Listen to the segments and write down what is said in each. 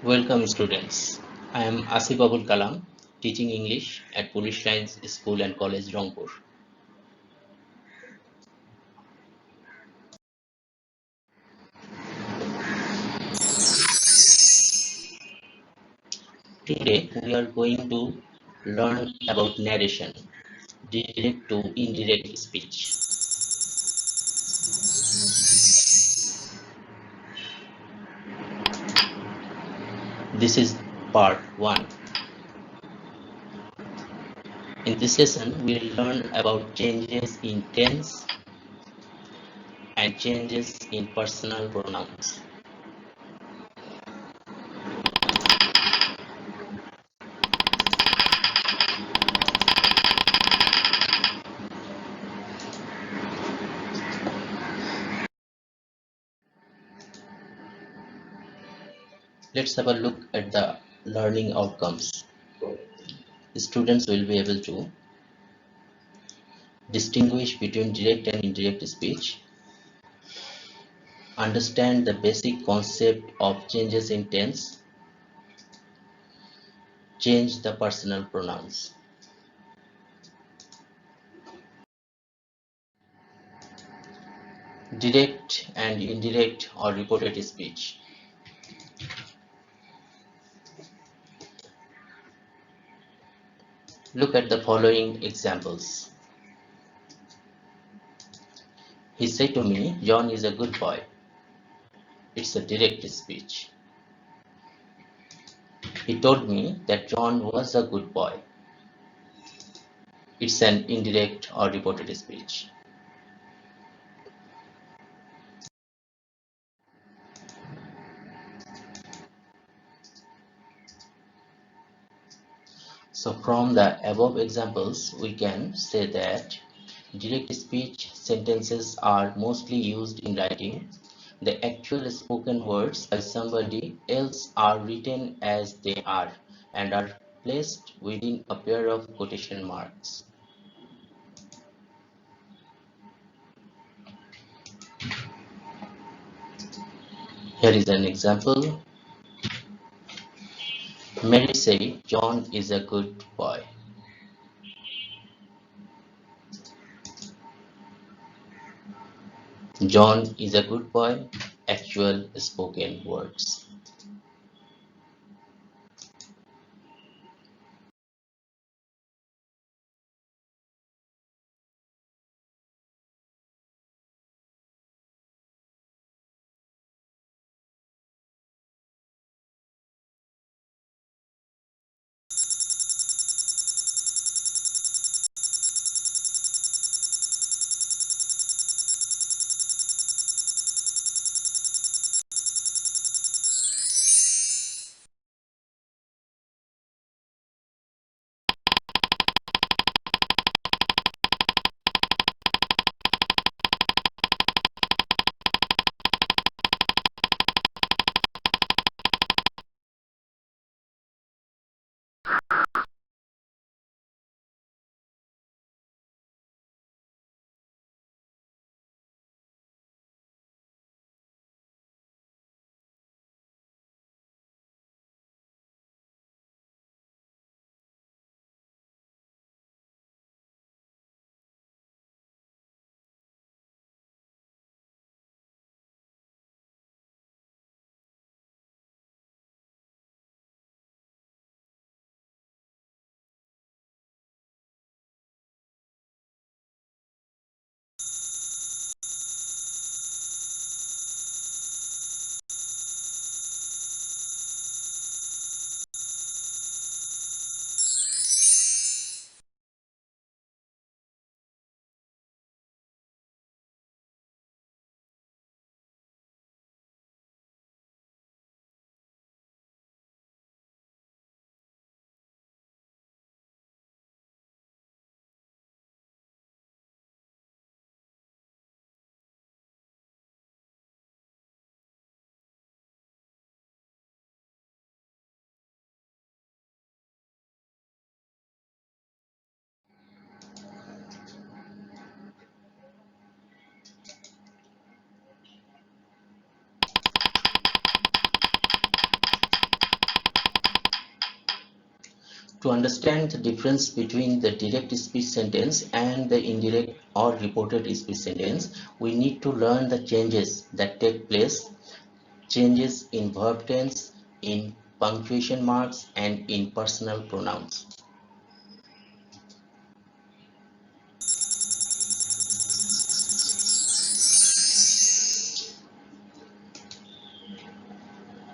Welcome students. I am Asif Abul Kalam, teaching English at Police Lines School and College, Rangpur. Today we are going to learn about narration, direct to indirect speech. This is part 1. In this lesson, we will learn about changes in tense and changes in personal pronouns. Let's have a look at the learning outcomes. Students will be able to distinguish between direct and indirect speech, understand the basic concept of changes in tense, change the personal pronouns. Direct and indirect or reported speech. Look at the following examples. He said to me, John is a good boy. It's a direct speech. He told me that John was a good boy. It's an indirect or reported speech. So from the above examples, we can say that direct speech sentences are mostly used in writing. The actual spoken words by somebody else are written as they are and are placed within a pair of quotation marks. Here is an example. Mary said, John is a good boy. John is a good boy. Actual spoken words. To understand the difference between the direct speech sentence and the indirect or reported speech sentence, we need to learn the changes that take place, changes in verb tense, in punctuation marks, and in personal pronouns.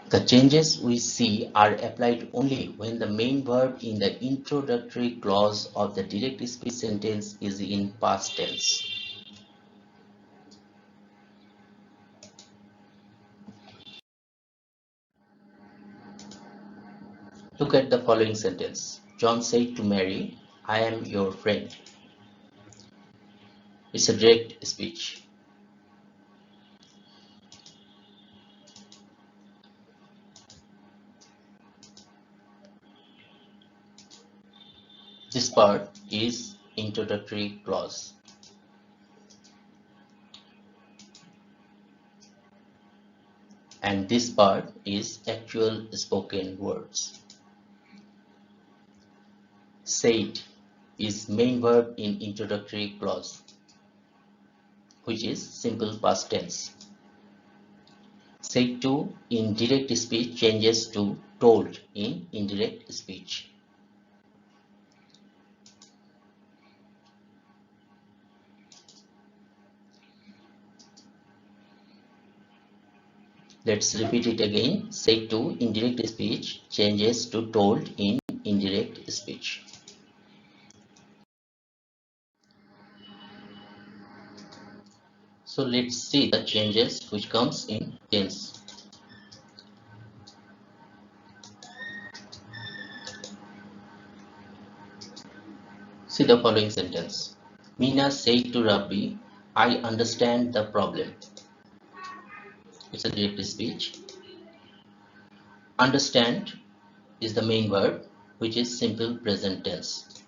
The changes we see are applied only when the main verb in the introductory clause of the direct speech sentence is in past tense. Look at the following sentence. John said to Mary, "I am your friend." It's a direct speech. This part is introductory clause. And this part is actual spoken words. Said is main verb in introductory clause, which is simple past tense. Said to in direct speech changes to told in indirect speech. Let's repeat it again. Said to in direct speech changes to told in indirect speech. So let's see the changes which comes in tense. See the following sentence. Mina said to Rabbi, "I understand the problem." It's a direct speech. Understand is the main verb, which is simple present tense.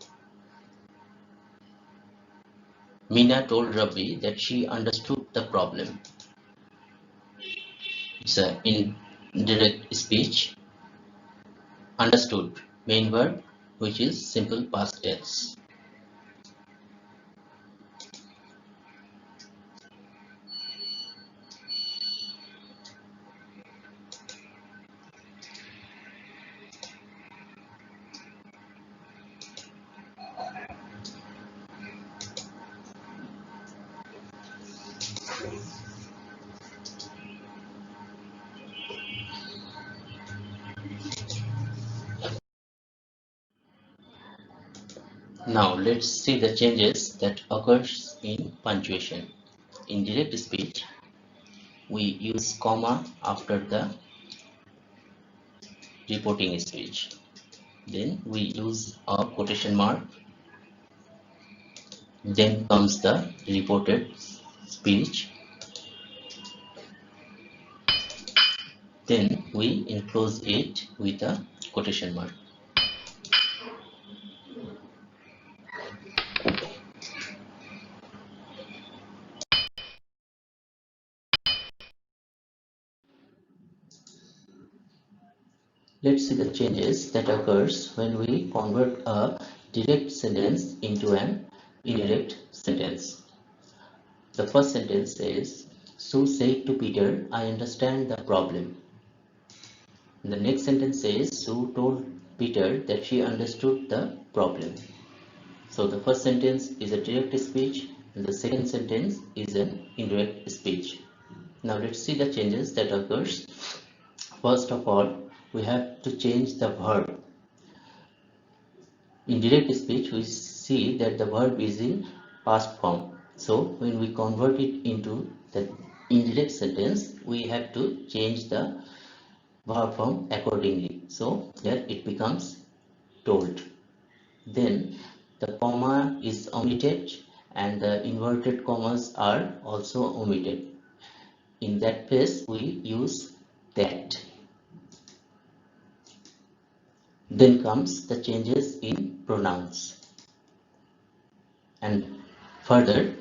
Mina told Rabbi that she understood the problem. It's a indirect speech. Understood, main verb, which is simple past tense. Now let's see the changes that occurs in punctuation. In direct speech, we use comma after the reporting speech. Then we use a quotation mark. Then comes the reported speech. Then we enclose it with a quotation mark. Let's see the changes that occurs when we convert a direct sentence into an indirect sentence. The first sentence says, Sue said to Peter, "I understand the problem." The next sentence says, Sue told Peter that she understood the problem. So the first sentence is a direct speech and the second sentence is an indirect speech. Now let's see the changes that occurs. First of all, we have to change the verb. In direct speech, we see that the verb is in past form. So when we convert it into the indirect sentence, we have to change the verb form accordingly. So here it becomes told. Then the comma is omitted and the inverted commas are also omitted. In that place, we use that. Then comes the changes in pronouns. And further,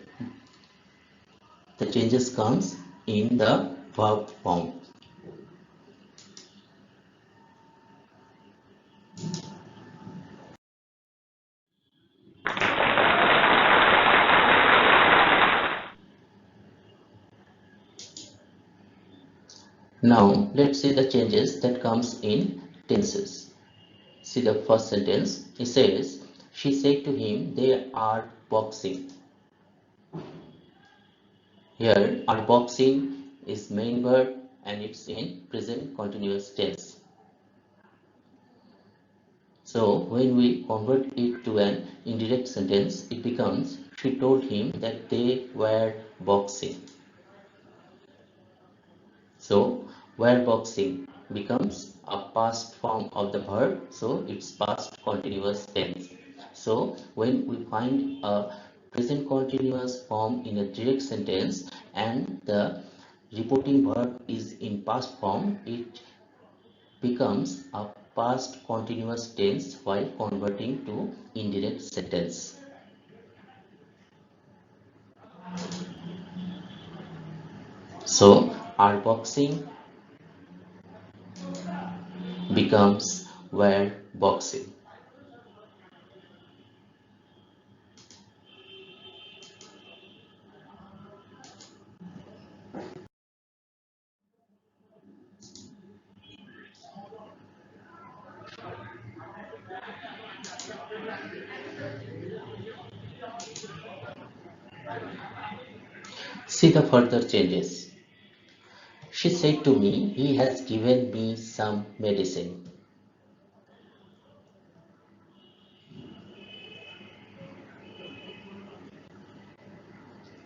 the changes comes in the verb form. Now let's see the changes that comes in tenses. See the first sentence. It says, she said to him, they are boxing. Here, are boxing is main verb and it's in present continuous tense. So when we convert it to an indirect sentence, it becomes, she told him that they were boxing. So were boxing becomes a past form of the verb, so it's past continuous tense. So when we find a present continuous form in a direct sentence and the reporting verb is in past form, it becomes a past continuous tense while converting to indirect sentence. So are boxing becomes were boxing. See the further changes. She said to me, he has given me some medicine.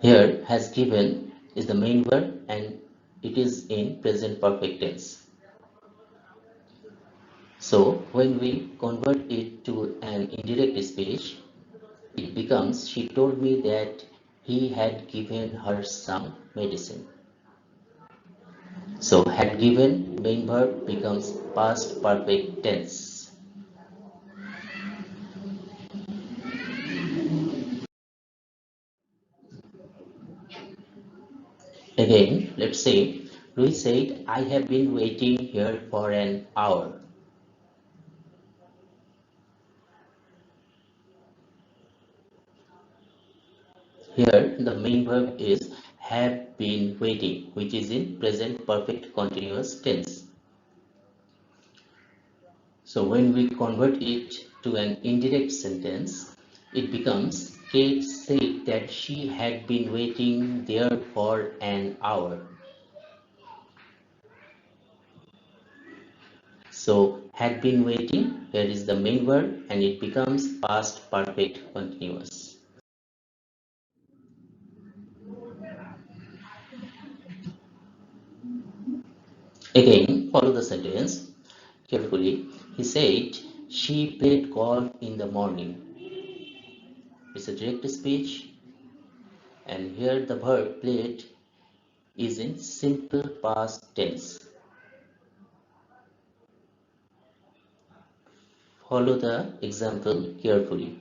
Here, has given is the main verb and it is in present perfect tense. So, when we convert it to an indirect speech, it becomes, she told me that he had given her some medicine. So, had given main verb becomes past perfect tense. Again, let's say, Louis said, I have been waiting here for an hour. Here, the main verb is have been waiting, which is in present perfect continuous tense. So when we convert it to an indirect sentence, it becomes Kate said that she had been waiting there for an hour. So had been waiting, here is the main verb and it becomes past perfect continuous. Again, follow the sentence carefully. He said, she played golf in the morning. It's a direct speech, and here the verb played is in simple past tense. Follow the example carefully.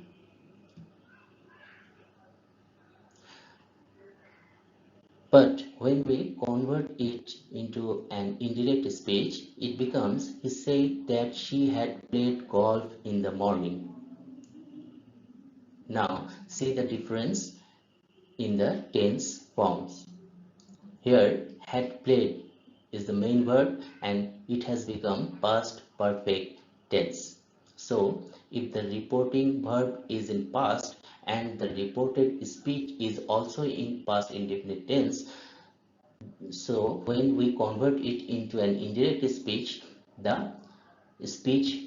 But when we convert it into an indirect speech, it becomes, he said that she had played golf in the morning. Now, see the difference in the tense forms. Here, had played is the main verb and it has become past perfect tense. So, if the reporting verb is in past and the reported speech is also in past indefinite tense, so when we convert it into an indirect speech, the speech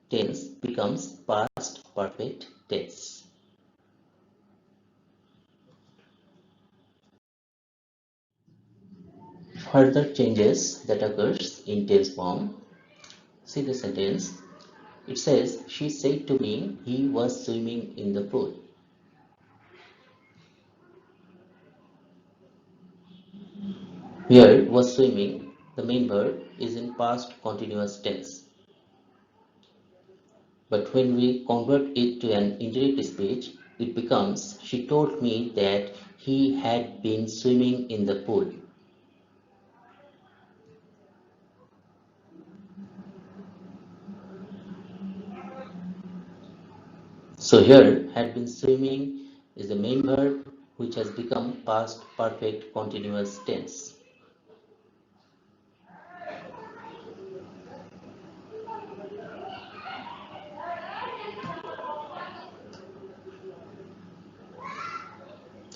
tense becomes past perfect tense. Further changes that occurs in tense form. See the sentence. It says, she said to me he was swimming in the pool. Here was swimming, the main verb is in past continuous tense. But when we convert it to an indirect speech, it becomes, she told me that he had been swimming in the pool. So here, had been swimming is the main verb which has become past perfect continuous tense.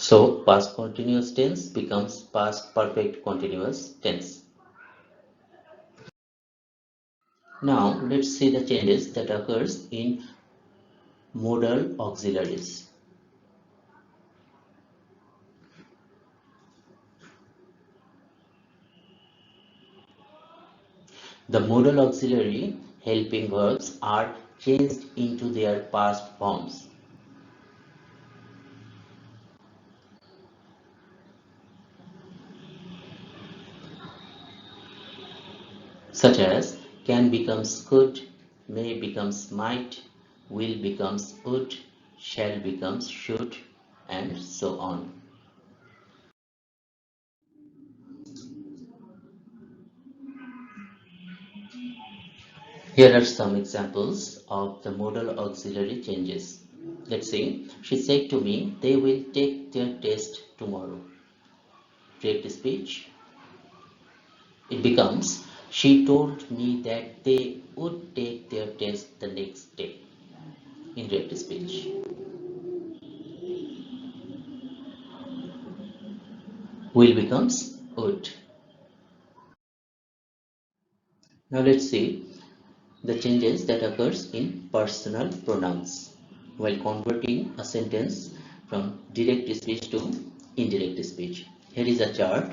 So past continuous tense becomes past perfect continuous tense. Now let's see the changes that occurs in modal auxiliaries. The modal auxiliary helping verbs are changed into their past forms. Such as can becomes could, may becomes might, will becomes would, shall becomes should, and so on. Here are some examples of the modal auxiliary changes. Let's say, she said to me, they will take their test tomorrow. Direct speech, it becomes, she told me that they would take their test the next day. Indirect speech. Will becomes would. Now let's see the changes that occurs in personal pronouns while converting a sentence from direct speech to indirect speech. Here is a chart.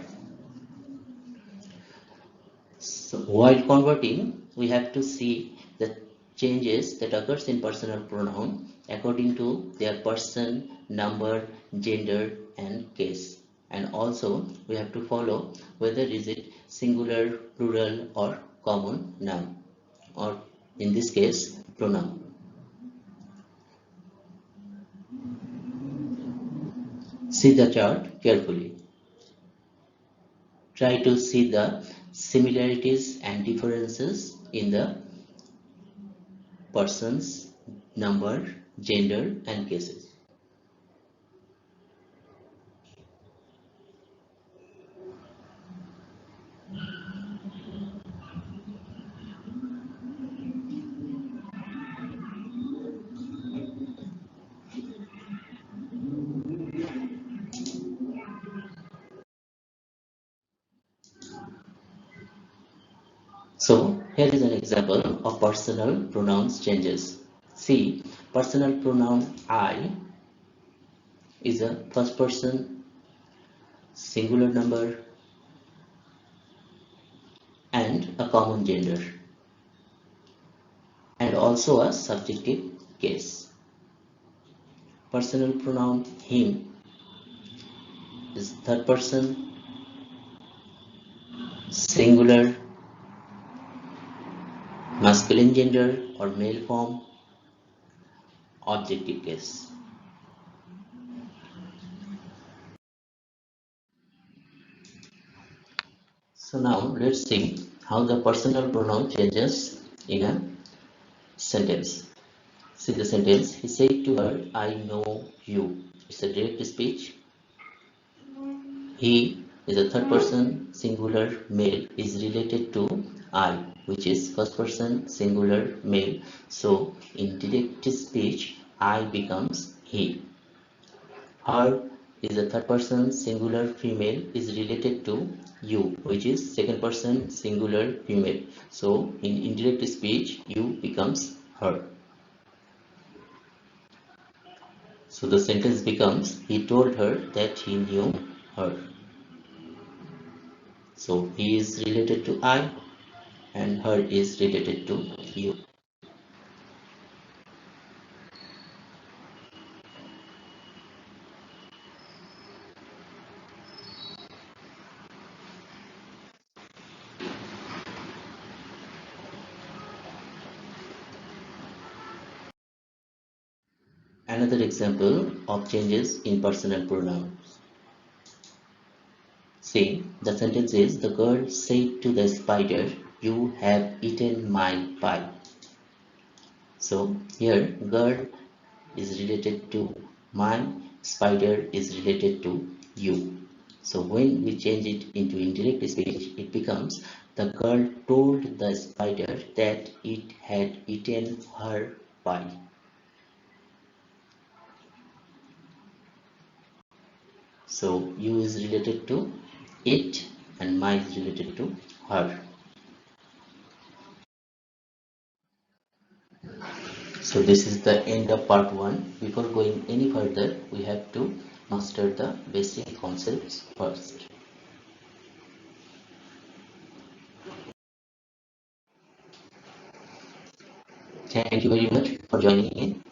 So while converting, we have to see the changes that occurs in personal pronoun according to their person, number, gender, and case. And also we have to follow whether is it singular, plural, or common noun, or in this case pronoun. See the chart carefully. Try to see the similarities and differences in the persons, number, gender, and cases. So here is an example of personal pronouns changes. See, personal pronoun I is a first person singular number and a common gender, and also a subjective case. Personal pronoun him is third person singular masculine gender or male form objective case. So now let's see how the personal pronoun changes in a sentence. See the sentence. He said to her, I know you. It's a direct speech. He is a third person singular male is related to I, which is first person singular male. So in direct speech, I becomes he. Her is a third person singular female is related to you, which is second person singular female. So in indirect speech, you becomes her. So the sentence becomes, he told her that he knew her. So he is related to I and her is related to you. Another example of changes in personal pronouns. See, the sentence is, the girl said to the spider, you have eaten my pie. So here girl is related to my, spider is related to you. So when we change it into indirect speech, it becomes, the girl told the spider that it had eaten her pie. So you is related to it and my is related to her. So this is the end of part 1. Before going any further, we have to master the basic concepts first. Thank you very much for joining in.